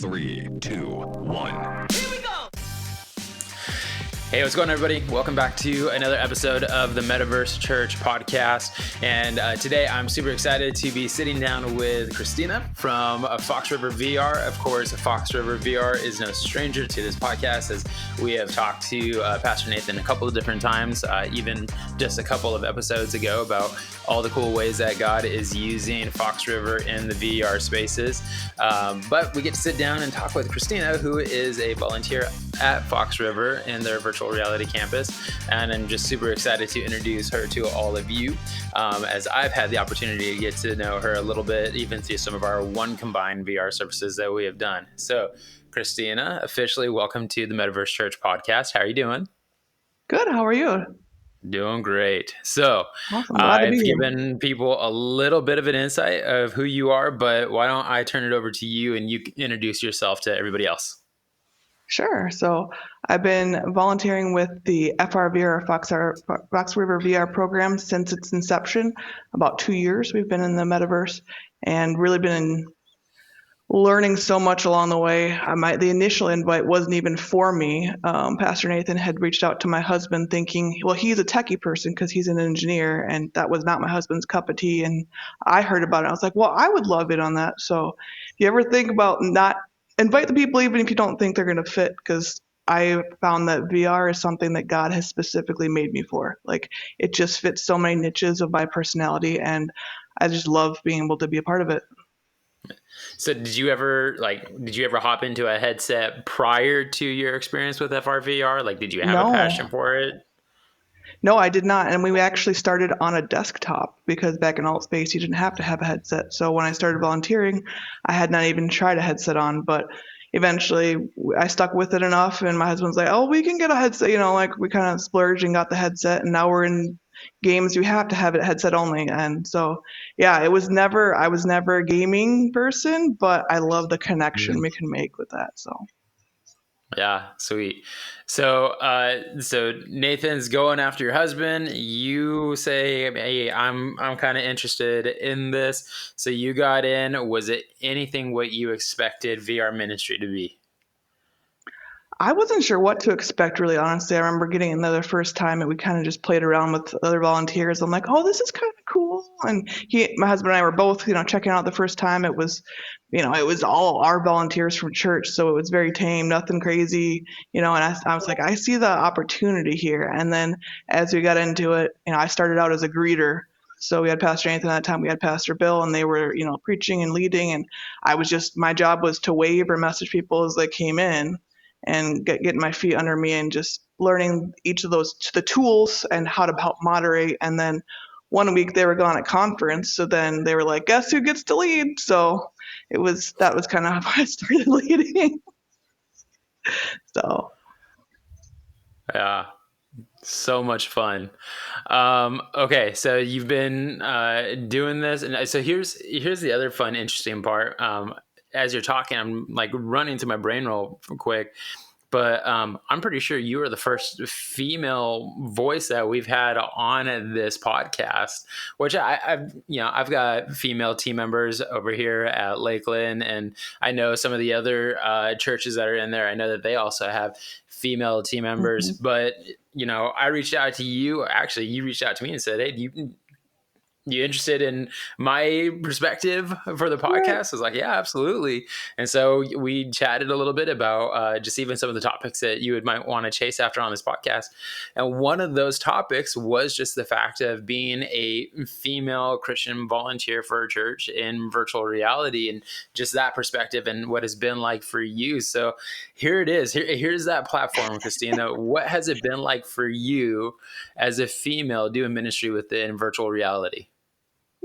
3, 2, 1. Hey, what's going on, everybody? Welcome back to another episode of the Metaverse Church podcast. And today I'm super excited to be sitting down with Christina from Fox River VR. Of course, Fox River VR is no stranger to this podcast, as we have talked to Pastor Nathan a couple of different times, even just a couple of episodes ago, about all the cool ways that God is using Fox River in the VR spaces. But we get to sit down and talk with Christina, who is a volunteer at Fox River in their virtual reality campus, and I'm just super excited to introduce her to all of you, as I've had the opportunity to get to know her a little bit, even through some of our One Combined VR services that we have done. So, Christina, officially welcome to the Metaverse Church podcast. How are you doing? Good. How are you? Doing great. So, Awesome. Glad to I've be here. given people a little bit of an insight of who you are, but why don't I turn it over to you and you introduce yourself to everybody else? Sure. So I've been volunteering with the FRVR, Fox River VR program since its inception. About 2 years we've been in the metaverse and really been learning so much along the way. The initial invite wasn't even for me. Pastor Nathan had reached out to my husband thinking, well, he's a techie person because he's an engineer, and that was not my husband's cup of tea. And I heard about it. I was like, well, I would love it on that. So if you ever think about not invite the people, even if you don't think they're going to fit, because I found that VR is something that God has specifically made me for. Like, it just fits so many niches of my personality, and I just love being able to be a part of it. So did you ever hop into a headset prior to your experience with FRVR? Like, did you have a passion for it? No, I did not. And we actually started on a desktop because back in Alt Space, you didn't have to have a headset. So when I started volunteering, I had not even tried a headset on, but eventually I stuck with it enough. And my husband's like, oh, we can get a headset, like we kind of splurged and got the headset. And now we're in games, we have to have it headset only. And so, yeah, I was never a gaming person, but I love the connection we can make with that. So. Yeah, sweet. So Nathan's going after your husband. You say, "Hey, I'm kind of interested in this." So you got in. Was it anything what you expected VR ministry to be? I wasn't sure what to expect, really, honestly. I remember getting in there the first time and we kind of just played around with other volunteers. I'm like, oh, this is kind of cool. And my husband and I were both, checking out the first time. It was, it was all our volunteers from church. So it was very tame, nothing crazy, and I was like, I see the opportunity here. And then as we got into it, I started out as a greeter. So we had Pastor Nathan at that time, we had Pastor Bill, and they were, preaching and leading. And my job was to wave or message people as they came in, and getting my feet under me and just learning each of the tools and how to help moderate. And then one week they were gone at conference, so then they were like, guess who gets to lead? So that was kind of how I started leading. So yeah, so much fun. Okay, so you've been doing this, and so here's the other fun, interesting part. As you're talking, I'm like running to my brain roll quick, but I'm pretty sure you are the first female voice that we've had on this podcast, which I've got female team members over here at Lakeland, and I know some of the other churches that are in there. I know that they also have female team members, but I reached out to you. Actually, you reached out to me and said, hey, you interested in my perspective for the podcast? I was like, yeah, absolutely. And so we chatted a little bit about just even some of the topics that you might want to chase after on this podcast. And one of those topics was just the fact of being a female Christian volunteer for a church in virtual reality, and just that perspective and what it's been like for you. So here it is. Here's that platform, Christina. What has it been like for you as a female doing ministry within virtual reality?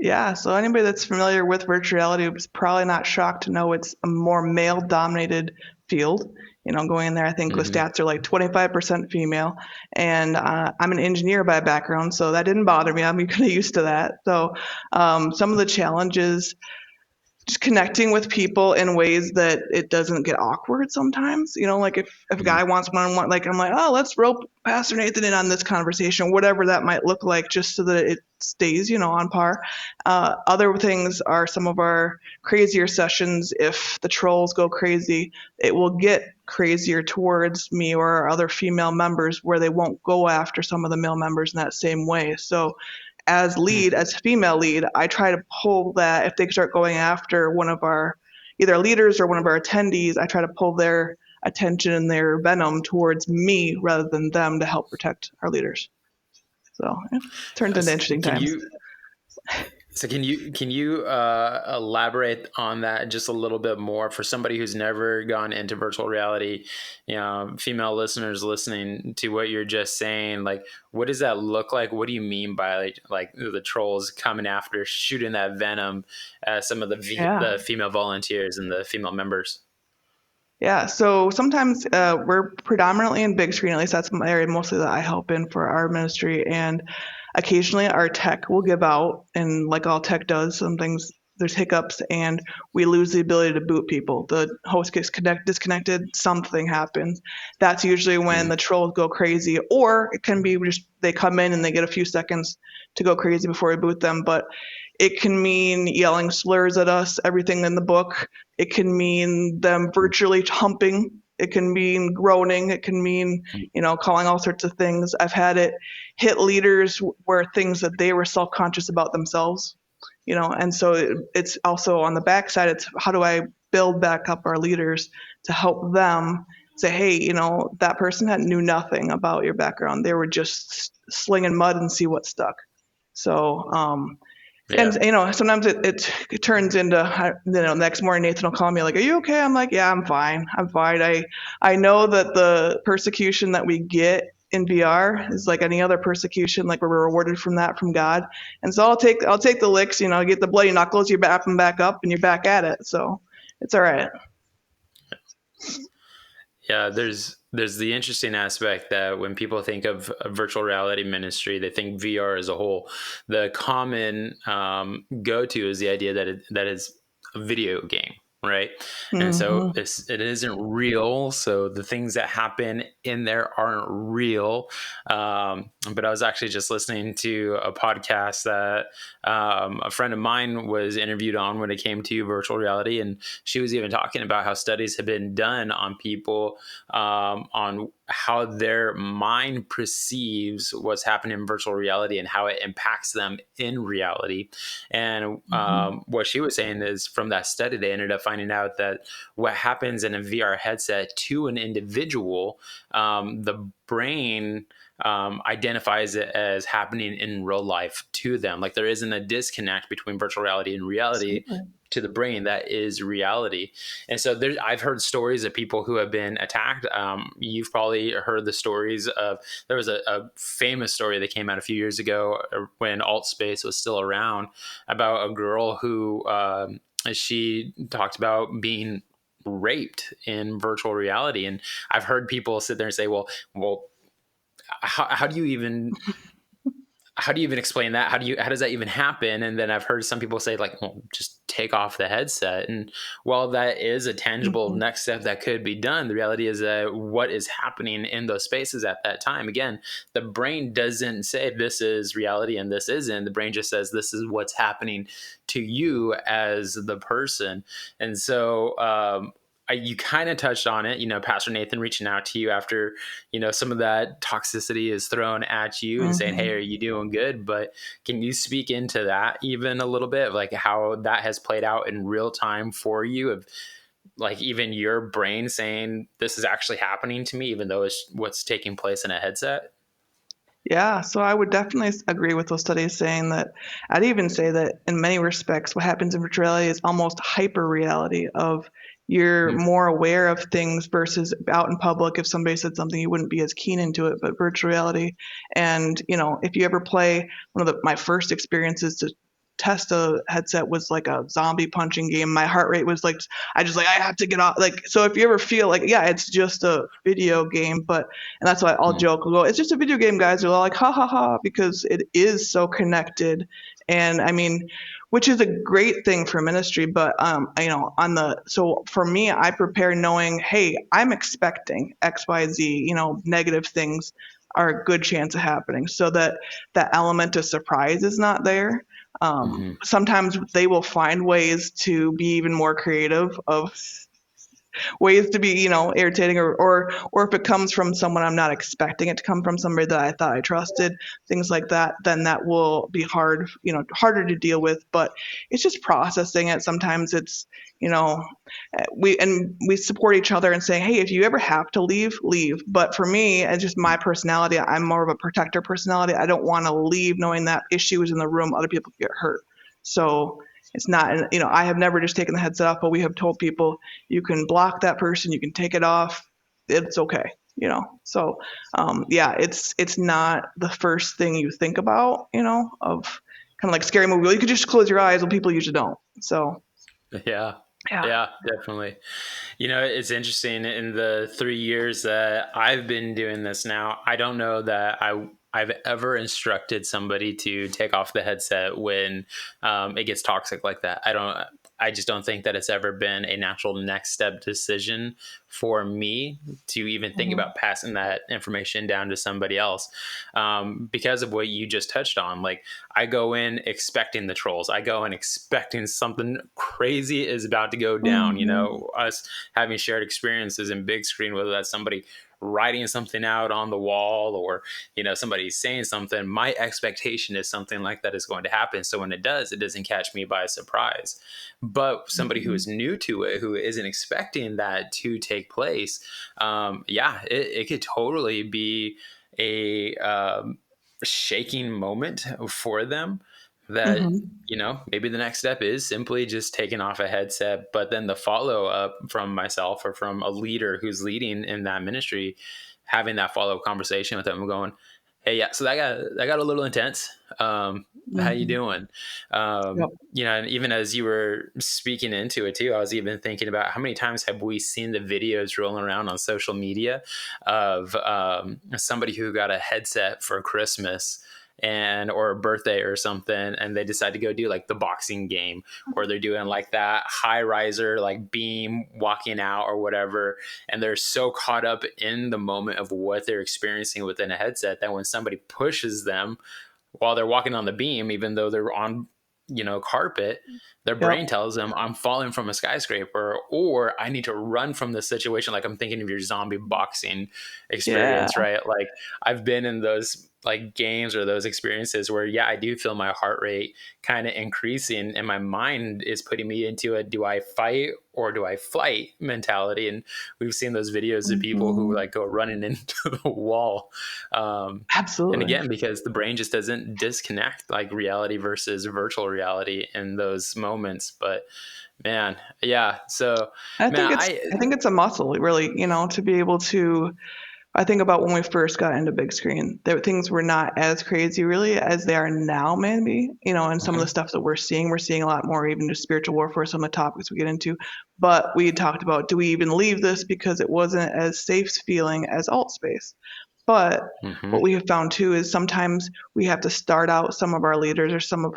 Yeah, so anybody that's familiar with virtual reality is probably not shocked to know it's a more male-dominated field. Going in there, I think the stats are like 25% female, and I'm an engineer by background, so that didn't bother me. I'm kind of used to that. So some of the challenges, just connecting with people in ways that it doesn't get awkward sometimes. Like if a guy wants one-on-one, like I'm like, oh, let's rope Pastor Nathan in on this conversation, whatever that might look like, just so that it stays, on par. Other things are some of our crazier sessions. If the trolls go crazy, it will get crazier towards me or our other female members, where they won't go after some of the male members in that same way. So as female lead, I try to pull that. If they start going after one of our either leaders or one of our attendees, I try to pull their attention and their venom towards me rather than them, to help protect our leaders. So it turns into interesting times. Can you elaborate on that just a little bit more for somebody who's never gone into virtual reality? Female listeners listening to what you're just saying, like, what does that look like? What do you mean by like the trolls coming after, shooting that venom at some of the female volunteers and the female members? Yeah, so sometimes we're predominantly in big screen. At least that's my area mostly that I help in for our ministry. And occasionally our tech will give out, and like all tech does, some things, there's hiccups, and we lose the ability to boot people. The host gets disconnected, something happens. That's usually when the trolls go crazy, or it can be just they come in and they get a few seconds to go crazy before we boot them. But it can mean yelling slurs at us, everything in the book. It can mean them virtually humping. It can mean groaning. It can mean, calling all sorts of things. I've had it hit leaders where things that they were self-conscious about themselves, and so it's also on the backside. It's how do I build back up our leaders to help them say, hey, that person knew nothing about your background. They were just slinging mud and see what stuck. So, and sometimes it turns into, next morning Nathan will call me like, are you okay? I'm like, yeah, I'm fine. I know that the persecution that we get in VR is like any other persecution, like we're rewarded from God. And so I'll take the licks, get the bloody knuckles, you're back and back up and you're back at it. So it's all right. Yeah, there's the interesting aspect that when people think of a virtual reality ministry, they think VR as a whole. The common go-to is the idea that is a video game, right? Mm-hmm. And so it isn't real. So the things that happen in there aren't real. But I was actually just listening to a podcast that a friend of mine was interviewed on when it came to virtual reality. And she was even talking about how studies have been done on people on how their mind perceives what's happening in virtual reality and how it impacts them in reality. And what she was saying is from that study, they ended up finding out that what happens in a VR headset to an individual, the brain identifies it as happening in real life to them. Like there isn't a disconnect between virtual reality and reality. Absolutely. To the brain, that is reality. And so I've heard stories of people who have been attacked. You've probably heard the stories of, there was a famous story that came out a few years ago when alt space was still around, about a girl who she talked about being raped in virtual reality. And I've heard people sit there and say, well, how do you even explain that? How does that even happen? And then I've heard some people say like, well, just take off the headset. And while that is a tangible next step that could be done, the reality is that what is happening in those spaces at that time, again, the brain doesn't say this is reality and this isn't. The brain just says this is what's happening to you as the person. And so, you kind of touched on it, Pastor Nathan reaching out to you after, some of that toxicity is thrown at you and saying, hey, are you doing good? But can you speak into that even a little bit, like how that has played out in real time for you, of like even your brain saying this is actually happening to me, even though it's what's taking place in a headset? Yeah, so I would definitely agree with those studies saying that. I'd even say that in many respects, what happens in virtual reality is almost hyper reality of you're more aware of things versus out in public. If somebody said something, you wouldn't be as keen into it, but virtual reality. And, if you ever play my first experiences to test a headset was like a zombie punching game. My heart rate was like, I have to get off. Like, so if you ever feel like, yeah, it's just a video game, and that's why I'll joke, I'll go, it's just a video game, guys. They're all like, ha ha ha, because it is so connected. And I mean, which is a great thing for ministry. But so for me, I prepare knowing, hey, I'm expecting X, Y, Z. Negative things are a good chance of happening, so that that element of surprise is not there. Hmm. Sometimes they will find ways to be even more creative of ways to be, irritating, or if it comes from someone I'm not expecting it to come from, somebody that I thought I trusted, things like that, then that will be harder to deal with. But it's just processing it. Sometimes it's, you know, we support each other and saying, hey, if you ever have to leave, leave. But for me, it's just my personality. I'm more of a protector personality. I don't want to leave knowing that issue is in the room, other people get hurt. So it's not, I have never just taken the headset off, but we have told people you can block that person, you can take it off, it's okay. So yeah, it's not the first thing you think about, of kind of like scary movie. Well, you could just close your eyes, well, people usually don't. So Yeah. yeah. Yeah, definitely. It's interesting. In the 3 years that I've been doing this now, I don't know that I've ever instructed somebody to take off the headset when it gets toxic like that. I just don't think that it's ever been a natural next step decision for me to even think Mhm. about passing that information down to somebody else, because of what you just touched on. Like, I go in expecting the trolls. I go in expecting something crazy is about to go down. Mhm. Us having shared experiences in big screen, whether that's somebody writing something out on the wall, or somebody saying something, my expectation is something like that is going to happen. So when it does, it doesn't catch me by surprise. But somebody who Mhm. is new to it, who isn't expecting that to take place, yeah, it could totally be a shaking moment for them, that Mhm. maybe the next step is simply just taking off a headset. But then the follow up from myself or from a leader who's leading in that ministry, having that follow up conversation with them, going, hey, yeah, so that got a little intense. How you Mhm. doing? Yep. And even as you were speaking into it too, I was even thinking about how many times have we seen the videos rolling around on social media of somebody who got a headset for Christmas and or a birthday or something, and they decide to go do like the boxing game, or they're doing like that high riser like beam walking out or whatever, and they're so caught up in the moment of what they're experiencing within a headset that when somebody pushes them while they're walking on the beam, even though they're on carpet, their Yep. brain tells them I'm falling from a skyscraper, or I need to run from this situation. Like, I'm thinking of your zombie boxing Yeah. experience, right? Like, I've been in those like games or those experiences where, yeah, I do feel my heart rate kind of increasing, and my mind is putting me into a do I fight or do I flight mentality. And we've seen those videos of people who Mhm. like go running into the wall. And Absolutely. again, because the brain just doesn't disconnect like reality versus virtual reality in those moments. But man, yeah. So, I man, think it's I I think it's a muscle, really, to be able to. I think about when we first got into big screen, there things were not as crazy really as they are now, maybe. And some of the Mhm. stuff that we're seeing a lot more, even just spiritual warfare, some of the topics we get into. But we talked about, do we even leave this because it wasn't as safe feeling as alt space? But what Mhm. we have found too is sometimes we have to start out some of our leaders or some of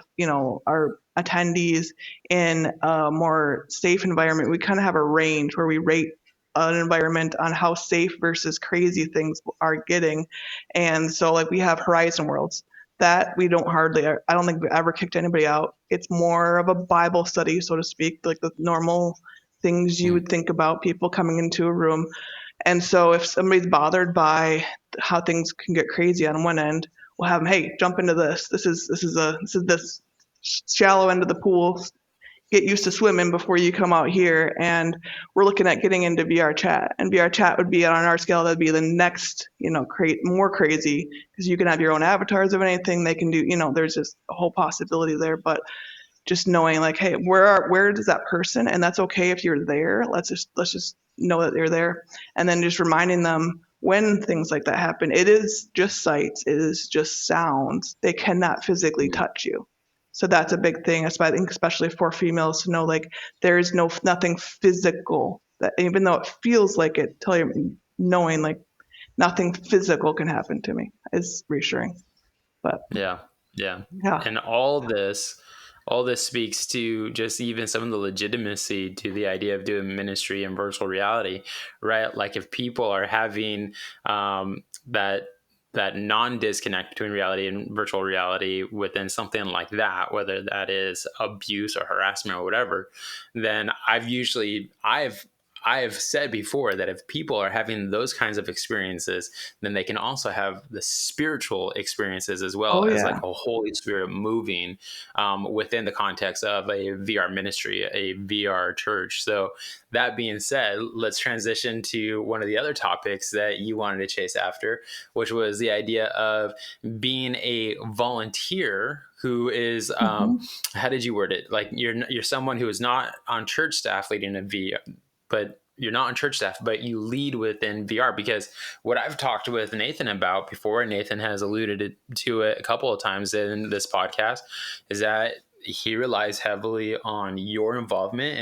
our attendees in a more safe environment. We kind of have a range where we rate an environment on how safe versus crazy things are getting. And so like we have Horizon Worlds that we don't hardly, I don't think we ever kicked anybody out. It's more of a Bible study, so to speak, like the normal things you Mhm. would think about people coming into a room. And so if somebody's bothered by how things can get crazy on one end, we'll have them, hey, jump into this. This is shallow end of the pool. Get used to swimming before you come out here. And we're looking at getting into VR chat. And VR chat would be on our scale, that'd be the next, more crazy, because you can have your own avatars of anything they can do. There's just a whole possibility there. But just knowing like, hey, where does that person, and that's okay if you're there, let's just know that they're there. And then just reminding them when things like that happen, it is just sights, it is just sounds, they cannot physically Mhm. touch you. So that's a big thing, I think, especially for females, to know like there is nothing physical, that even though it feels like it, tell you, knowing like nothing physical can happen to me is reassuring. But Yeah. Yeah. yeah. And all this, all this speaks to just even some of the legitimacy to the idea of doing ministry in virtual reality, right? Like if people are having that non-disconnect between reality and virtual reality within something like that, whether that is abuse or harassment or whatever, then I've said before that if people are having those kinds of experiences, then they can also have the spiritual experiences as well Oh as like yeah. a Holy Spirit moving within the context of a VR ministry, a VR church. So that being said, let's transition to one of the other topics that you wanted to chase after, which was the idea of being a volunteer who is Hmm. how did you word it? Like you're someone who is not on church staff leading a VR, but you're not on church staff, but you lead within VR. Because what I've talked with Nathan about before, and Nathan has alluded to it a couple of times in this podcast, is that he relies heavily on your involvement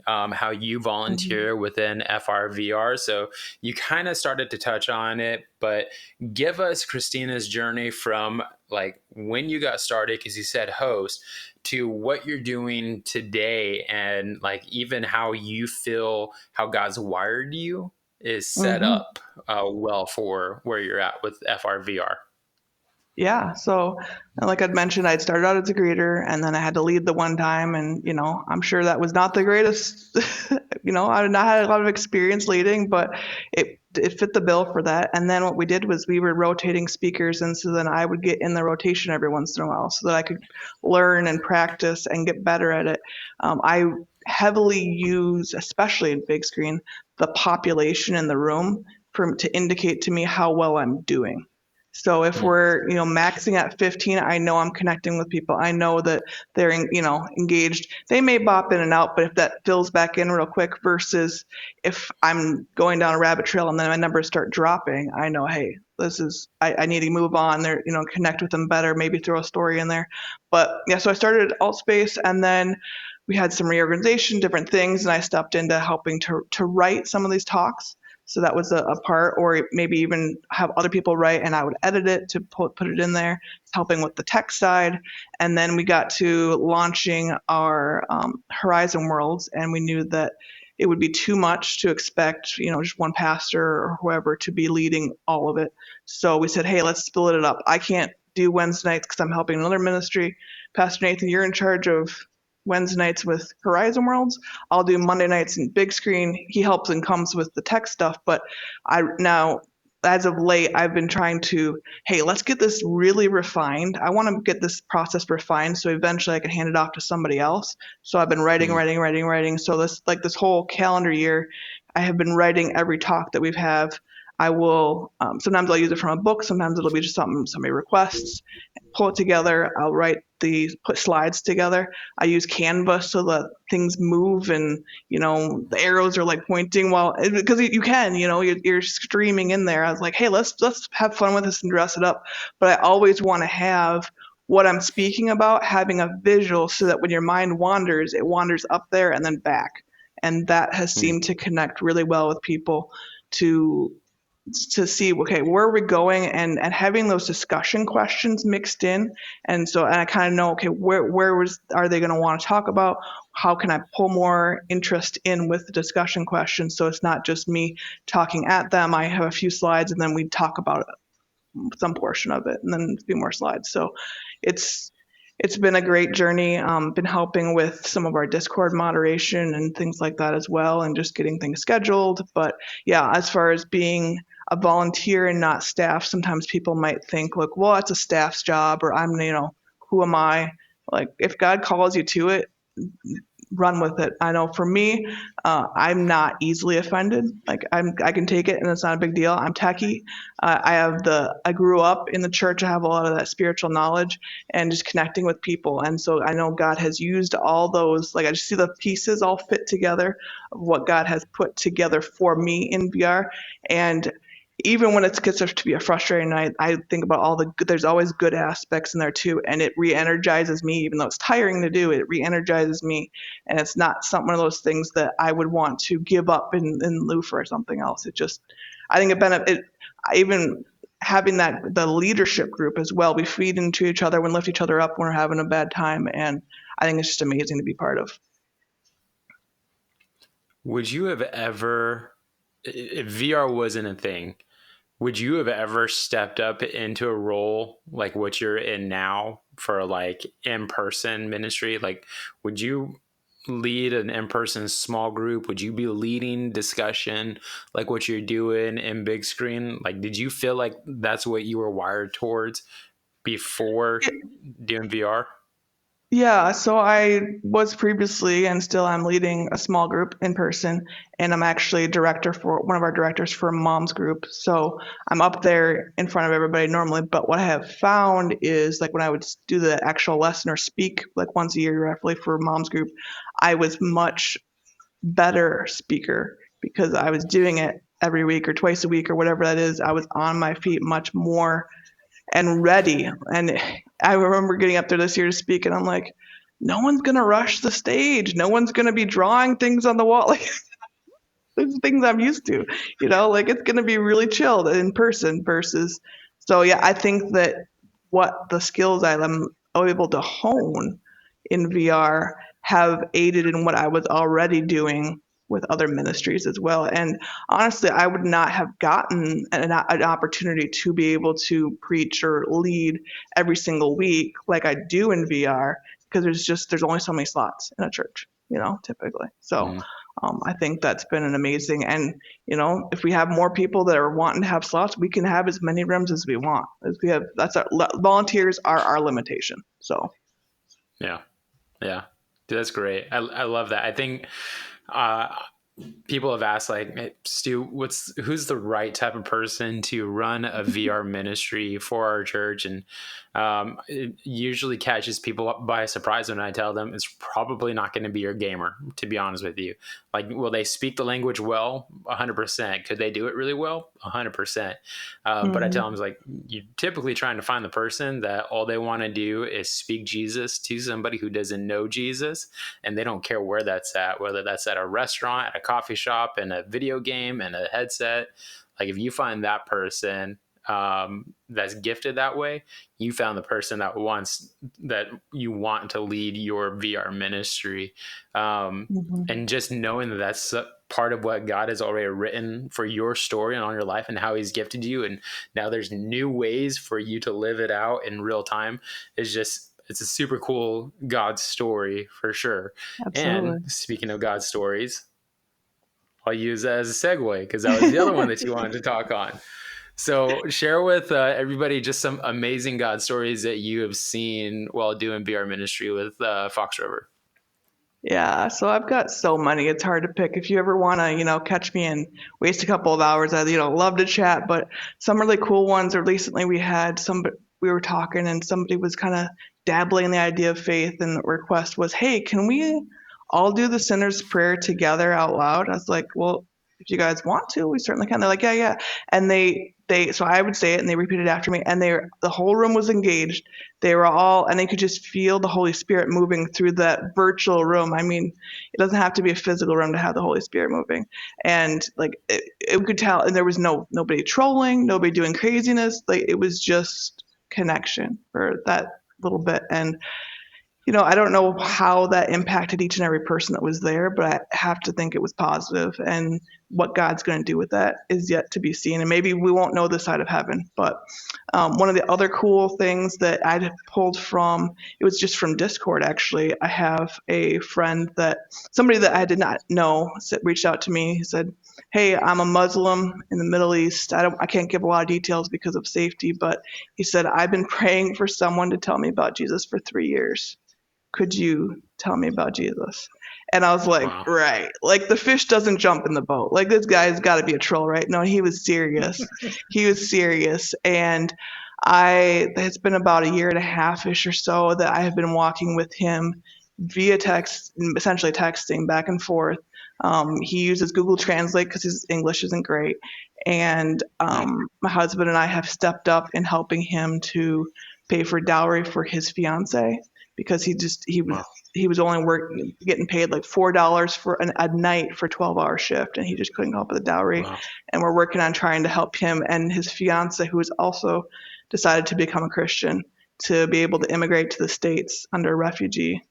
and how you Hmm. volunteer within FRVR. So you kind of started to touch on it, but give us Christina's journey from like when you got started, because you said host, to what you're doing today, and like even how you feel how God's wired you is set Hmm. up well for where you're at with FRVR. Yeah. So, like I'd mentioned, I'd started out as a greeter and then I had to lead the one time. And, I'm sure that was not the greatest, I've not had a lot of experience leading, but it fit the bill for that. And then what we did was we were rotating speakers. And so then I would get in the rotation every once in a while so that I could learn and practice and get better at it. I heavily use, especially in big screen, the population in the room to indicate to me how well I'm doing. So if Mm, we're, maxing at 15, I know I'm connecting with people. I know that they're, engaged. They may bop in and out, but if that fills back in real quick versus if I'm going down a rabbit trail and then my numbers start dropping, I know, hey, I need to move on there, connect with them better, maybe throw a story in there. But yeah, so I started at Altspace and then we had some reorganization, different things, and I stepped into helping to write some of these talks. So that was a part, or maybe even have other people write and I would edit it to put it in there, helping with the tech side. And then we got to launching our Horizon Worlds, and we knew that it would be too much to expect, just one pastor or whoever to be leading all of it. So we said, hey, let's split it up. I can't do Wednesday nights because I'm helping another ministry. Pastor Nathan, you're in charge of Wednesday nights with Horizon Worlds. I'll do Monday nights in big screen. He helps and comes with the tech stuff, but I now as of late I've been trying to, hey, let's get this really refined. I want to get this process refined so eventually I can hand it off to somebody else. So I've been writing, mm, writing, writing, writing. So this whole calendar year, I have been writing every talk that we've have. I will sometimes I'll use it from a book. Sometimes it'll be just something somebody requests, pull it together. I'll put slides together. I use Canva so that things move and, the arrows are like pointing while, because you can, you're streaming in there. I was like, hey, let's have fun with this and dress it up. But I always want to have what I'm speaking about having a visual so that when your mind wanders, it wanders up there and then back. And that has mm, seemed to connect really well with people to see, okay, where are we going, and having those discussion questions mixed in. And I kind of know, okay, are they going to want to talk about, how can I pull more interest in with the discussion questions, so it's not just me talking at them. I have a few slides and then we talk about some portion of it and then a few more slides. So it's it's been a great journey. Been helping with some of our Discord moderation and things like that as well, and just getting things scheduled. But yeah, as far as being a volunteer and not staff, sometimes people might think, look, well, it's a staff's job, or I'm, who am I? Like, if God calls you to it, run with it. I know for me, I'm not easily offended. Like, I can take it and it's not a big deal. I'm techie. I grew up in the church. I have a lot of that spiritual knowledge and just connecting with people. And so I know God has used all those, like I just see the pieces all fit together of what God has put together for me in VR. And even when it gets to be a frustrating night, I think about all the good, there's always good aspects in there too. And it re-energizes me, even though it's tiring to do, it re-energizes me. And it's not one of those things that I would want to give up in lieu for something else. I think it benefit. I even having the leadership group as well. We feed into each other and lift each other up when we're having a bad time, and I think it's just amazing to be part of. Would you have ever, if VR wasn't a thing, would you have ever stepped up into a role like what you're in now for like in-person ministry? Like, would you lead an in-person small group? Would you be leading discussion like what you're doing in big screen? Like, did you feel like that's what you were wired towards before doing VR? Yeah, so I was previously and still am leading a small group in person, and I'm actually director for one of our directors for a mom's group. So I'm up there in front of everybody normally, but what I have found is like when I would do the actual lesson or speak like once a year roughly for mom's group, I was much better speaker because I was doing it every week or twice a week or whatever that is. I was on my feet much more and ready. And I remember getting up there this year to speak, and I'm like, no one's gonna rush the stage. No one's gonna be drawing things on the wall. Like there's things I'm used to, like it's gonna be really chilled in person versus. So yeah, I think that what the skills I'm able to hone in VR have aided in what I was already doing with other ministries as well. And honestly, I would not have gotten an opportunity to be able to preach or lead every single week like I do in VR because there's only so many slots in a church, typically. So Mm-hmm. I think that's been an amazing, and if we have more people that are wanting to have slots, we can have as many rooms as we want. As we have, that's our volunteers are our limitation. So Yeah. Yeah. Dude, that's great. I love that. I think, uh, people have asked like, hey, Stu, who's the right type of person to run a VR ministry for our church? And it usually catches people up by surprise when I tell them it's probably not going to be your gamer, to be honest with you. Like, will they speak the language well? 100%. Could they do it really well? 100%. But I tell them, it's like, you're typically trying to find the person that all they want to do is speak Jesus to somebody who doesn't know Jesus, and they don't care where that's at, whether that's at a restaurant, at a coffee shop, in a video game, and a headset. Like, if you find that person that's gifted that way, you found the person that you want to lead your VR ministry. And just knowing that that's part of what God has already written for your story and on your life and how he's gifted you. And now there's new ways for you to live it out in real time is just, it's a super cool God story for sure. absolutely. And speaking of God stories, I'll use that as a segue because that was the other one that you wanted to talk on. So share with everybody just some amazing God stories that you have seen while doing VR ministry with Fox River. Yeah, so I've got so many. It's hard to pick. If you ever want to, catch me and waste a couple of hours, I'd, love to chat. But some really cool ones. Or recently we were talking, and somebody was kind of dabbling in the idea of faith, and the request was, "Hey, can we all do the sinner's prayer together out loud?" I was like, "Well, if you guys want to, we certainly can." They're like, "Yeah, yeah." And so I would say it, and they repeated after me, and the whole room was engaged. They were all, and they could just feel the Holy Spirit moving through that virtual room. I mean, it doesn't have to be a physical room to have the Holy Spirit moving. And like it could tell, and there was nobody trolling, nobody doing craziness. Like it was just connection for that little bit. And I don't know how that impacted each and every person that was there, but I have to think it was positive. And what God's going to do with that is yet to be seen. And maybe we won't know this side of heaven. But one of the other cool things that I'd pulled from, it was just from Discord, actually. I have a friend somebody that I did not know reached out to me. He said, "Hey, I'm a Muslim in the Middle East. I can't give a lot of details because of safety, but," he said, "I've been praying for someone to tell me about Jesus for 3 years. Could you tell me about Jesus?" And I was like, Wow. right. Like the fish doesn't jump in the boat. Like this guy's got to be a troll, right? No, he was serious. He was serious. And it's been about a year and a half-ish or so that I have been walking with him via text, essentially texting back and forth. He uses Google Translate because his English isn't great. And my husband and I have stepped up in helping him to pay for dowry for his fiance, because he was Wow. he was only getting paid like $4 for a night for 12-hour shift, and he just couldn't come up with a dowry. Wow. And we're working on trying to help him and his fiance, who has also decided to become a Christian, to be able to immigrate to the States under refugee.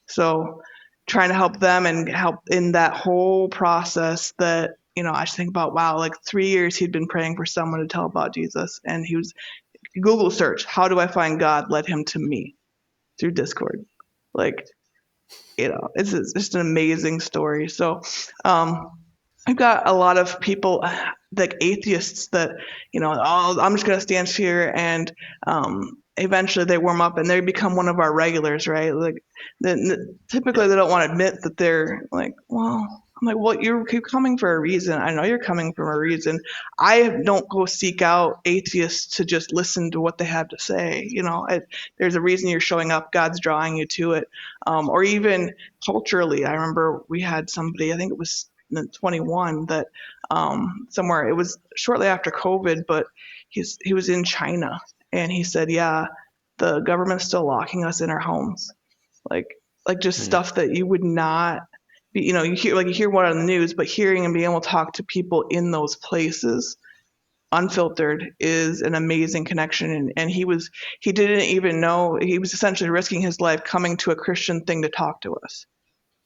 So trying to help them and help in that whole process that, I just think about, wow, like 3 years he'd been praying for someone to tell about Jesus. And he was Google search, how do I find God, led him to me through Discord. Like, it's just an amazing story. So, I've got a lot of people, like atheists, that, oh, I'm just going to stand here, and eventually they warm up and they become one of our regulars, right? Like, typically they don't want to admit that they're like, well, I'm like, well, you're coming for a reason. I know you're coming for a reason. I don't go seek out atheists to just listen to what they have to say. There's a reason you're showing up. God's drawing you to it. Or even culturally, I remember we had somebody, I think it was 21, that somewhere, it was shortly after COVID, but he was in China, and he said, yeah, the government's still locking us in our homes, like just Mm. stuff that you would not be, you hear one on the news, but hearing and being able to talk to people in those places unfiltered is an amazing connection. And he didn't even know, he was essentially risking his life coming to a Christian thing to talk to us.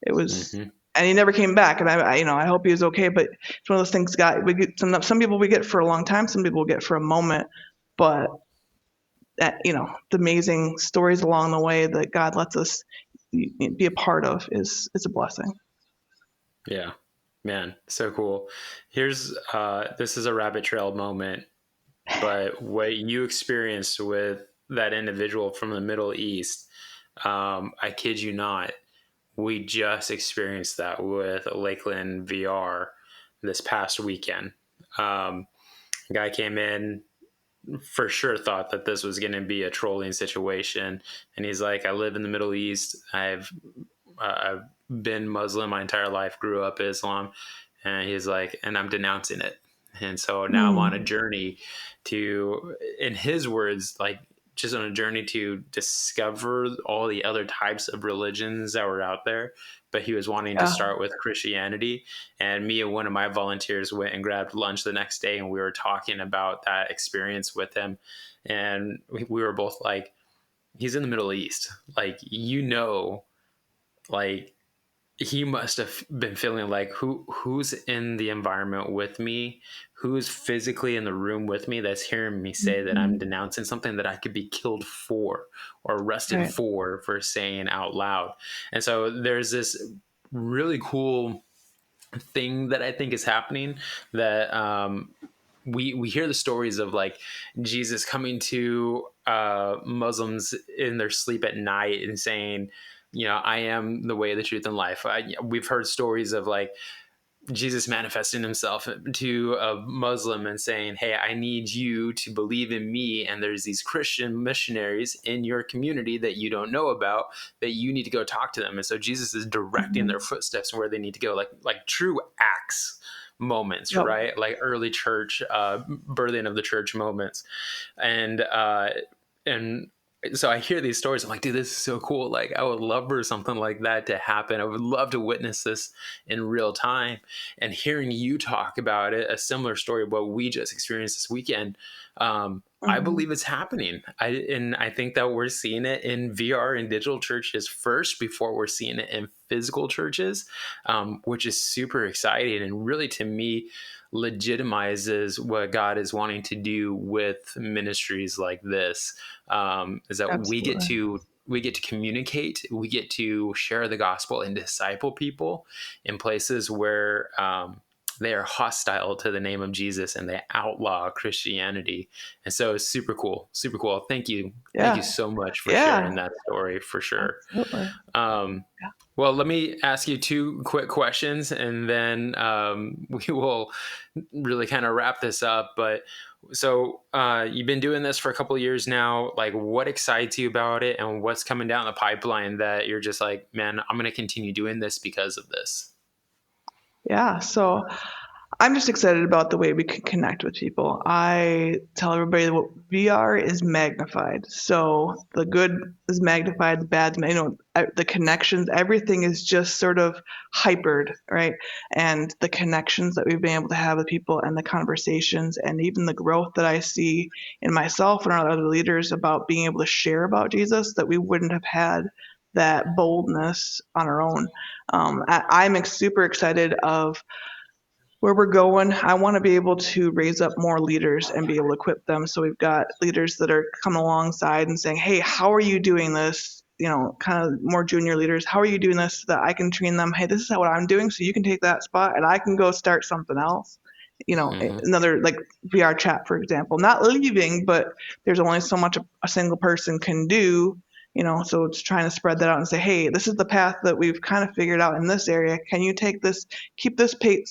It was, Mm-hmm. and he never came back. And I hope he was okay. But it's one of those things. We get some people we get for a long time. Some people we get for a moment. But the amazing stories along the way that God lets us be a part of is a blessing. Yeah, man, so cool. Here's this is a rabbit trail moment, but what you experienced with that individual from the Middle East, I kid you not, we just experienced that with Lakeland VR this past weekend. A guy came in, for sure thought that this was going to be a trolling situation, and he's like, I live in the Middle East. I've been Muslim my entire life, grew up Islam, and he's like, and I'm denouncing it. And so now I'm on a journey to, in his words, like just on a journey to discover all the other types of religions that were out there. But he was wanting to Yeah. start with Christianity. And me and one of my volunteers went and grabbed lunch the next day, and we were talking about that experience with him. And we were both like, he's in the Middle East. Like, like he must have been feeling like who's in the environment with me, who's physically in the room with me, that's hearing me say that I'm denouncing something that I could be killed for or arrested Right. for saying out loud. And so there's this really cool thing that I think is happening, that we hear the stories of like Jesus coming to Muslims in their sleep at night and saying, I am the way, the truth, and life. We've heard stories of like Jesus manifesting himself to a Muslim and saying, hey, I need you to believe in me. And there's these Christian missionaries in your community that you don't know about, that you need to go talk to them. And so Jesus is directing their footsteps where they need to go, like true acts moments, Yep. right? Like early church, birthing of the church moments. And so I hear these stories. I'm like, dude, this is so cool. Like, I would love for something like that to happen. I would love to witness this in real time. And hearing you talk about it, a similar story of what we just experienced this weekend, I believe it's happening. I think that we're seeing it in VR and digital churches first before we're seeing it in physical churches, which is super exciting. And really, to me, legitimizes what God is wanting to do with ministries like this, is that Absolutely. we get to communicate, we get to share the gospel and disciple people in places where they are hostile to the name of Jesus and they outlaw Christianity. And so it's super cool, super cool. Thank you Yeah. so much for Yeah. sharing that story, for sure. Absolutely. Well, let me ask you two quick questions, and then we will really kind of wrap this up. But so you've been doing this for a couple of years now. Like, what excites you about it, and what's coming down the pipeline that you're just like, man, I'm going to continue doing this because of this? Yeah. So I'm just excited about the way we can connect with people. I tell everybody that VR is magnified. So the good is magnified, the bad, the connections, everything is just sort of hypered, right? And the connections that we've been able to have with people and the conversations and even the growth that I see in myself and our other leaders about being able to share about Jesus that we wouldn't have had that boldness on our own. I'm super excited of where we're going. I want to be able to raise up more leaders and be able to equip them. So we've got leaders that are coming alongside and saying, hey, how are you doing this? Kind of more junior leaders, how are you doing this so that I can train them? Hey, this is what I'm doing. So you can take that spot and I can go start something else. Mm-hmm. Another like VR chat, for example, not leaving, but there's only so much a single person can do. So it's trying to spread that out and say, hey, this is the path that we've kind of figured out in this area. Can you take this, keep this plate,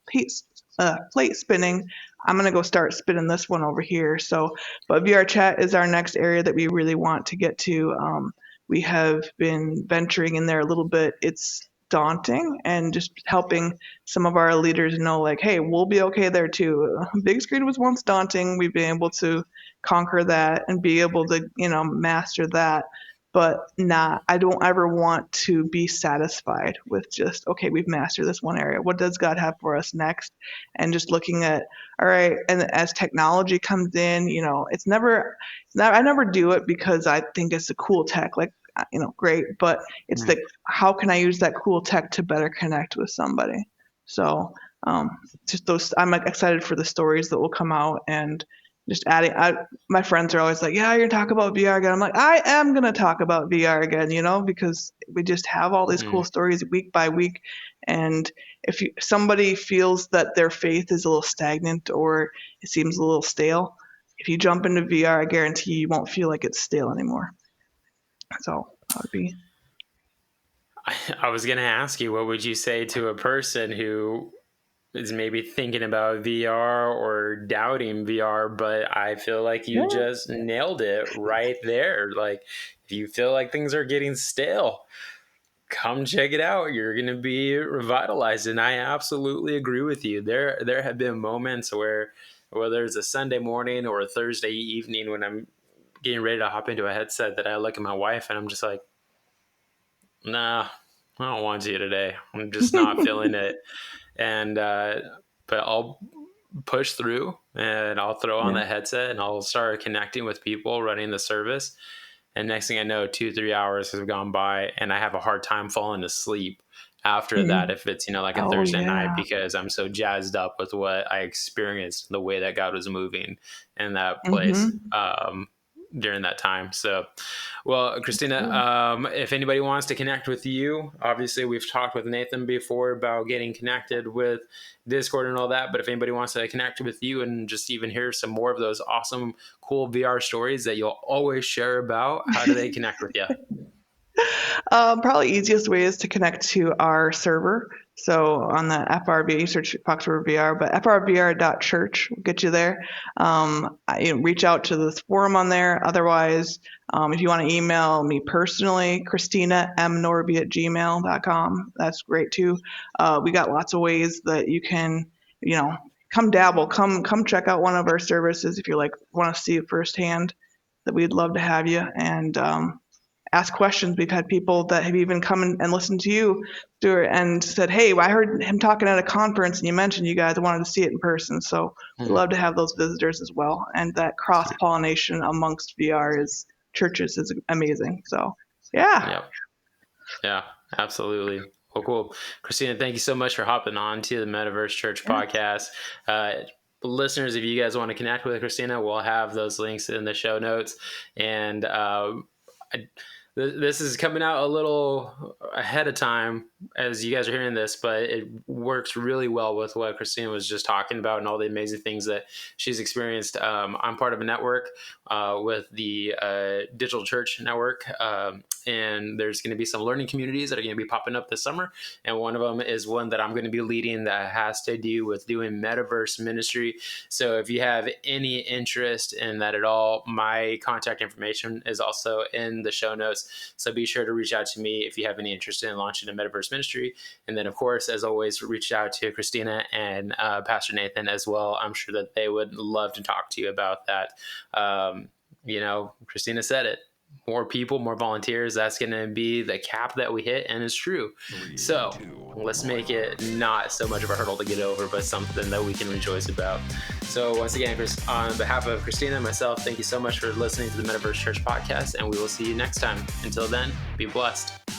plate spinning? I'm going to go start spinning this one over here. So, but VR chat is our next area that we really want to get to. We have been venturing in there a little bit. It's daunting and just helping some of our leaders know like, hey, we'll be okay there too. Big screen was once daunting. We've been able to conquer that and be able to, master that. But I don't ever want to be satisfied with just, okay, we've mastered this one area. What does God have for us next? And just looking at, all right, and as technology comes in, I never do it because I think it's a cool tech. Like, great, but it's like, how can I use that cool tech to better connect with somebody? So, just those, I'm like excited for the stories that will come out and just adding. My friends are always like, yeah, you're gonna talk about VR again. I'm like, I am gonna talk about VR again, because we just have all these cool stories week by week. And if somebody feels that their faith is a little stagnant or it seems a little stale, if you jump into VR, I guarantee you won't feel like it's stale anymore. So that would be. I was going to ask you, what would you say to a person who is maybe thinking about VR or doubting VR, but I feel like you just nailed it right there. Like, if you feel like things are getting stale, come check it out. You're going to be revitalized. And I absolutely agree with you. There have been moments where, whether it's a Sunday morning or a Thursday evening, when I'm getting ready to hop into a headset, that I look at my wife and I'm just like, nah, I don't want you today. I'm just not feeling it. And, but I'll push through and I'll throw on the headset and I'll start connecting with people running the service. And next thing I know, 2-3 hours have gone by and I have a hard time falling asleep after that. If it's, like a Thursday night, because I'm so jazzed up with what I experienced, the way that God was moving in that place. During that time. So, well, Christina, if anybody wants to connect with you, obviously we've talked with Nathan before about getting connected with Discord and all that, but if anybody wants to connect with you and just even hear some more of those awesome, cool VR stories that you'll always share about, how do they connect with you? Probably easiest way is to connect to our server. So on the FRV, search Fox River VR, but frvr.church will get you there. Reach out to this forum on there. Otherwise, if you want to email me personally, christinamnorby@gmail.com. That's great too. We got lots of ways that you can, come dabble, come check out one of our services if you want to see it firsthand. That we'd love to have you and ask questions. We've had people that have even come and listened to you, Stuart, and said, hey, I heard him talking at a conference and you mentioned you guys wanted to see it in person. So we love to have those visitors as well. And that cross-pollination amongst churches is amazing. So, yeah. Yeah, absolutely. Well, cool. Christina, thank you so much for hopping on to the Metaverse Church podcast. Listeners, if you guys want to connect with Christina, we'll have those links in the show notes. And this is coming out a little ahead of time as you guys are hearing this, but it works really well with what Christina was just talking about and all the amazing things that she's experienced. I'm part of a network with the Digital Church Network, and there's going to be some learning communities that are going to be popping up this summer. And one of them is one that I'm going to be leading that has to do with doing metaverse ministry. So if you have any interest in that at all, my contact information is also in the show notes. us. So be sure to reach out to me if you have any interest in launching a metaverse ministry. And then, of course, as always, reach out to Christina and Pastor Nathan as well. I'm sure that they would love to talk to you about that. Christina said it. More people, more volunteers. That's going to be the cap that we hit, and it's true. So let's make it not so much of a hurdle to get over, but something that we can rejoice about. So once again, Chris, on behalf of Christina and myself, thank you so much for listening to the Metaverse Church podcast, and we will see you next time. Until then, be blessed.